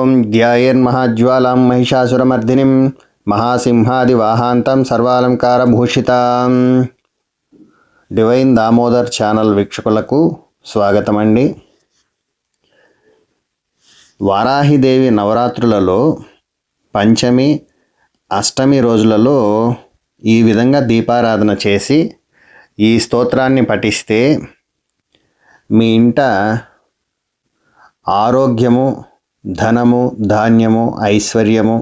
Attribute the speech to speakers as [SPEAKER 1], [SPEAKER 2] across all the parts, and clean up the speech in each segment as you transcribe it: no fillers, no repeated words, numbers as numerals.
[SPEAKER 1] ఓం ధ్యాయేన్మహాజ్వాలాం మహిషాసురమర్దినిం మహాసింహాదివాహాంతం సర్వాలంకారభూషితాం. Divine Damodar channel వీక్షకులకు స్వాగతం అండి. వారాహిదేవి నవరాత్రులలో పంచమి, అష్టమి రోజులలో ఈ విధంగా దీపారాధన చేసి ఈ స్తోత్రాన్ని పఠిస్తే మీ ఇంట ఆరోగ్యము, ధనము, ధాన్యము, ఐశ్వర్యము,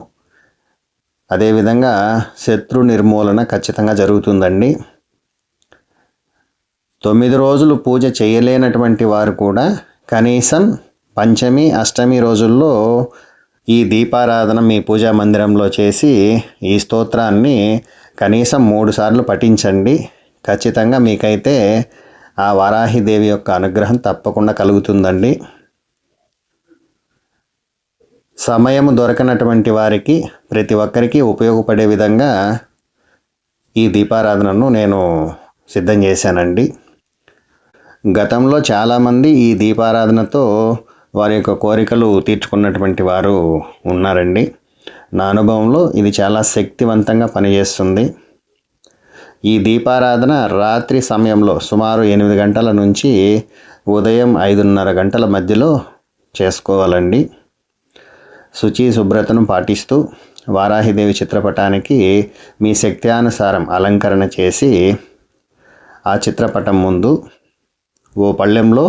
[SPEAKER 1] అదేవిధంగా శత్రు నిర్మూలన ఖచ్చితంగా జరుగుతుందండి. 9 రోజులు పూజ చేయలేనటువంటి వారు కూడా కనీసం పంచమి, అష్టమి రోజుల్లో ఈ దీపారాధన మీ పూజా మందిరంలో చేసి ఈ స్తోత్రాన్ని కనీసం 3 సార్లు పఠించండి. ఖచ్చితంగా మీకైతే ఆ వారాహిదేవి యొక్క అనుగ్రహం తప్పకుండా కలుగుతుందండి. సమయం దొరకనటువంటి వారికి, ప్రతి ఒక్కరికి ఉపయోగపడే విధంగా ఈ దీపారాధనను నేను సిద్ధం చేశానండి. గతంలో చాలామంది ఈ దీపారాధనతో వారి యొక్క కోరికలు తీర్చుకున్నటువంటి వారు ఉన్నారండి. నా అనుభవంలో ఇది చాలా శక్తివంతంగా పనిచేస్తుంది. ఈ దీపారాధన రాత్రి సమయంలో సుమారు 8 గంటల నుంచి ఉదయం 5:30 గంటల మధ్యలో చేసుకోవాలండి. శుచి శుభ్రతను పాటిస్తూ వారాహిదేవి చిత్రపటానికి మీ శక్త్యానుసారం అలంకరణ చేసి ఆ చిత్రపటం ముందు ఓ పళ్ళెంలో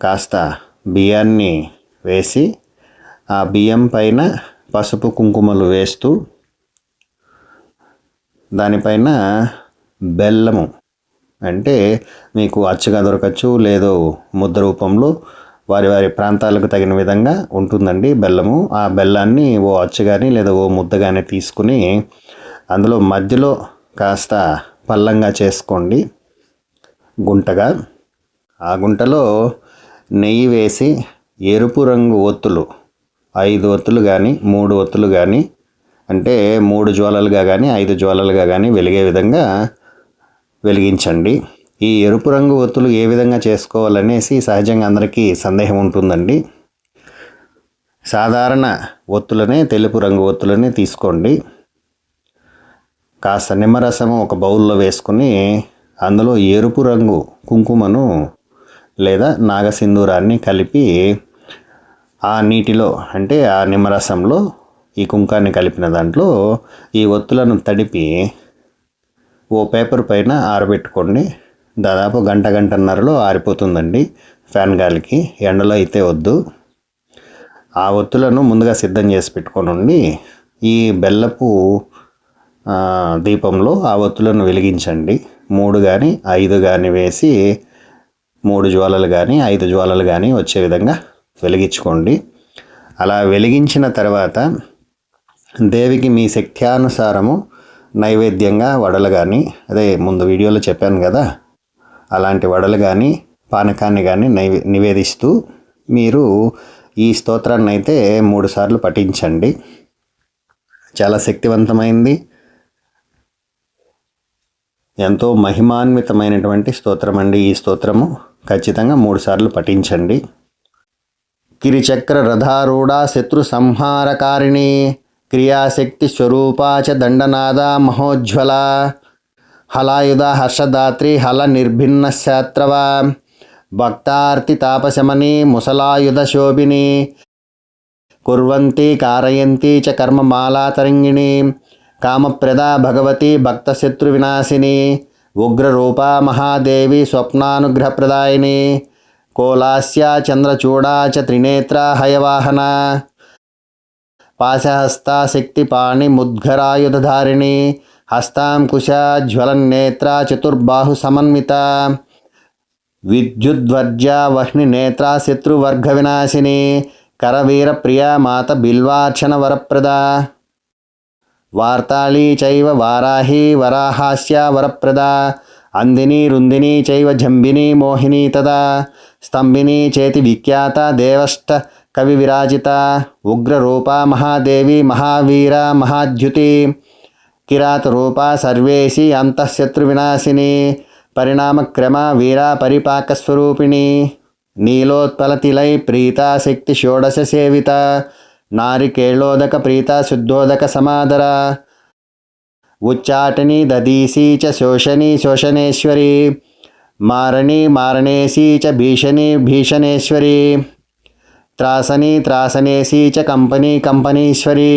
[SPEAKER 1] కాస్త బియ్యాన్ని వేసి ఆ బియ్యం పైన పసుపు కుంకుమలు వేస్తూ దానిపైన బెల్లము, అంటే మీకు అచ్చుగా దొరకచ్చు, లేదో ముద్ద రూపంలో వారి వారి ప్రాంతాలకు తగిన విధంగా ఉంటుందండి బెల్లము. ఆ బెల్లాన్ని ఓ అచ్చు కానీ లేదా ఓ ముద్ద కానీ తీసుకుని అందులో మధ్యలో కాస్త పల్లంగా చేసుకోండి గుంటగా. ఆ గుంటలో నెయ్యి వేసి ఎరుపు రంగు ఒత్తులు 5 ఒత్తులు కానీ 3 ఒత్తులు కానీ, అంటే 3 జ్వాలలుగా కానీ 5 జ్వాలలుగా కానీ వెలిగే విధంగా వెలిగించండి. ఈ ఎరుపు రంగు ఒత్తులు ఏ విధంగా చేసుకోవాలనేసి సహజంగా అందరికీ సందేహం ఉంటుందండి. సాధారణ ఒత్తులనే, తెలుపు రంగు ఒత్తులనే తీసుకోండి. కాస్త నిమ్మరసము ఒక బౌల్లో వేసుకుని అందులో ఎరుపు రంగు కుంకుమను లేదా నాగసింధూరాన్ని కలిపి ఆ నీటిలో, అంటే ఆ నిమ్మరసంలో ఈ కుంకాన్ని కలిపిన దాంట్లో ఈ ఒత్తులను తడిపి ఓ పేపర్ పైన ఆరబెట్టుకోండి. దాదాపు గంటన్నరలో ఆరిపోతుందండి ఫ్యాన్ గాలికి, ఎండలో అయితే వద్దు. ఆ ఒత్తులను ముందుగా సిద్ధం చేసి పెట్టుకోనండి. ఈ బెల్లపు దీపంలో ఆ ఒత్తులను వెలిగించండి. 3 కానీ 5 కానీ వేసి 3 జ్వాలలు కానీ 5 జ్వాలలు కానీ వచ్చే విధంగా వెలిగించుకోండి. అలా వెలిగించిన తర్వాత దేవికి మీ శక్త్యానుసారము నైవేద్యంగా వడలు కానీ, అదే ముందు వీడియోలో చెప్పాను కదా, అలాంటి వడలు కానీ పానకాన్ని కానీ నివేదిస్తూ మీరు ఈ స్తోత్రాన్ని అయితే 3 సార్లు పఠించండి. చాలా శక్తివంతమైంది, ఎంతో మహిమాన్వితమైనటువంటి స్తోత్రం అండి. ఈ స్తోత్రము ఖచ్చితంగా 3 సార్లు పఠించండి. కిరిచక్ర రథారూఢ శత్రు సంహారకారిణి క్రియాశక్తి స్వరూపా చ దండనాద మహోజ్వల హలాయుధ హర్షదాత్రి హల నిర్భిన్న శాత్రవ భక్తార్తి తాపశమని ముసలాయుధ శోభిని కుర్వంతి కారయంతి చ కర్మమాలా తరంగిణి కామప్రదా భగవతి భక్తశత్రు వినాశిని ఉగ్రరూపా మహాదేవి స్వప్నానుగ్రహప్రదాయిని కోలాస్య చంద్రచూడా చ త్రినేత్ర హయవాహన పాశహస్తా శక్తిపాణి ముద్గరాయుధారిణి హస్తాంకుశ జ్వలన్నేత్ర చతుర్బాహు సమన్విత విద్యుద్వర్జ వహ్ని నేత్ర శత్రువర్గ వినాశిని కరవీర ప్రియా మాత బిల్వార్చన వరప్రద వార్తాళీ చైవ వారాహి వరాహాస్య వరప్రద అందిని రుందిని చైవ జంబిని మోహిని తదా స్తంభిని చేతి విఖ్యాత దేవష్ట కవి విరాజిత ఉగ్రరూప మహాదేవి మహావీర మహాద్యుతి కిరాత రూప సర్వేశి అంతఃశత్రు వినాశిని పరిణామక్రమ వీర పరిపాకస్వరూపిణి నీలోత్పలతిలై ప్రీతా శక్తి షోడశ సేవిత నారికేళోదక ప్రీత శుద్ధోదక సమాదర ఉచ్చాటని దదీసి చ శోషణి శోషణేశ్వరి మారణి మారణేసి చ భీషణి భీషణేశ్వరి త్రాసని త్రాసనేసి చ కంపని కంపనీశ్వరి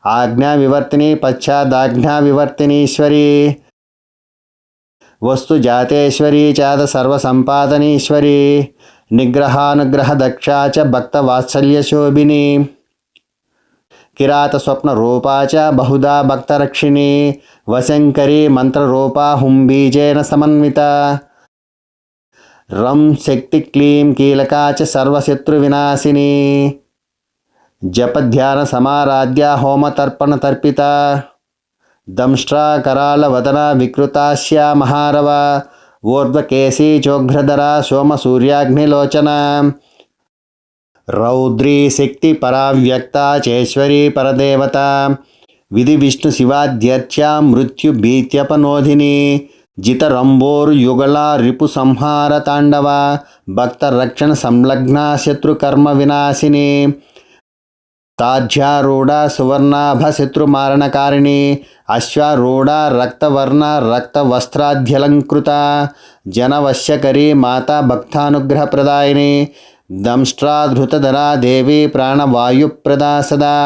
[SPEAKER 1] ఆజ్ఞా వివర్తిని పశ్చాదాజ్ఞా వివర్తినీశ్వరి వస్తు జాతేశ్వరి చాద సర్వసంపాదనీశ్వరి నిగ్రహానుగ్రహ దక్షా చ భక్త వాత్సల్యశోభిని కిరాత స్వప్న రూపా చ బహుదా భక్తరక్షిణి వశంకరి మంత్రరూపా హుంబీజేన సమన్విత రం శక్తి క్లీం కీలకా చ సర్వశత్రు వినాశిని జపధ్యాన సమారాధ్య హోమతర్పణ తర్పిత దంష్ట్రా కరాళ వదన వికృతాస్య మహారవ ఊర్ధ్వకేశీ చోఘ్రధర సోమ సూర్యాగ్నిలోచన రౌద్రీ శక్తి పరావ్యక్త చేశ్వరీ పరదేవత విధి విష్ణు శివాధ్యర్చ్య మృత్యు భీత్యపనోధిని జితరంబోర్యుగళ రిపు సంహార తాండవ భక్త రక్షణ సంలగ్న శత్రుకర్మ వినాశిని తాజ్యారూఢ సువర్ణాభ శత్రుమారణకారిణి అశ్వారూఢ రక్తవర్ణ రక్తవస్త్రాధ్యలంకృత జనవశ్యకరీ మాతా భక్తానుగ్రహప్రదాయిని దంష్ట్రాధృతధరా దేవి ప్రాణవాయుప్రదా సదా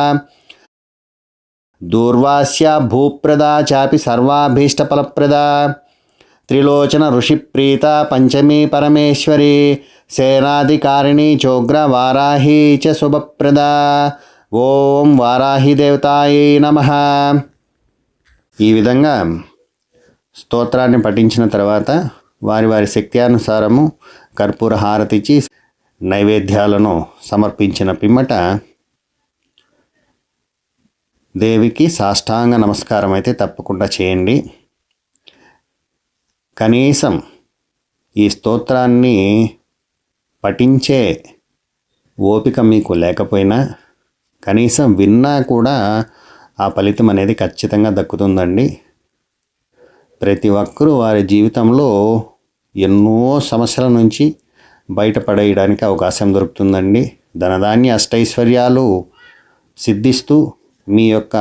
[SPEAKER 1] దూర్వాస్య భూప్రదా చాపి సర్వాభీష్టఫలప్రదా త్రిలోచన ఋషిప్రీత పంచమీ పరమేశ్వరి సేనాధికారిణి చోగ్ర వారాహి చ శుభప్రదా ఓం వారాహి దేవతాయై నమః. ఈ విధంగా స్తోత్రాన్ని పఠించిన తర్వాత వారి వారి శక్త్యానుసారము కర్పూర హారతిచ్చి నైవేద్యాలను సమర్పించిన పిమ్మట దేవికి సాష్టాంగ నమస్కారం అయితే తప్పకుండా చేయండి. కనీసం ఈ స్తోత్రాన్ని పఠించే ఓపిక మీకు లేకపోయినా కనీసం విన్నా కూడా ఆ ఫలితం అనేది ఖచ్చితంగా దక్కుతుందండి. ప్రతి ఒక్కరూ వారి జీవితంలో ఎన్నో సమస్యల నుంచి బయటపడేయడానికి అవకాశం దొరుకుతుందండి. ధనధాన్య అష్టైశ్వర్యాలు సిద్ధిస్తూ మీ యొక్క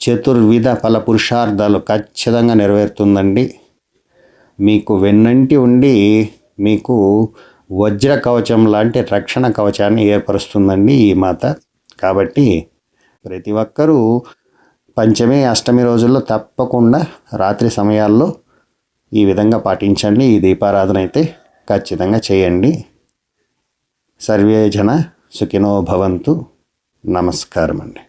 [SPEAKER 1] చతుర్విధ ఫల పురుషార్థాలు ఖచ్చితంగా నెరవేరుతుందండి. మీకు వెన్నంటి ఉండి మీకు వజ్ర కవచం లాంటి రక్షణ కవచాన్ని ఏర్పరుస్తుందండి ఈ మాత. కాబట్టి ప్రతి ఒక్కరూ పంచమి అష్టమి రోజుల్లో తప్పకుండా రాత్రి సమయాల్లో ఈ విధంగా పాటించండి. ఈ దీపారాధన అయితే ఖచ్చితంగా చేయండి. సర్వే జన సుఖినో భవంతు. నమస్కారం అండి.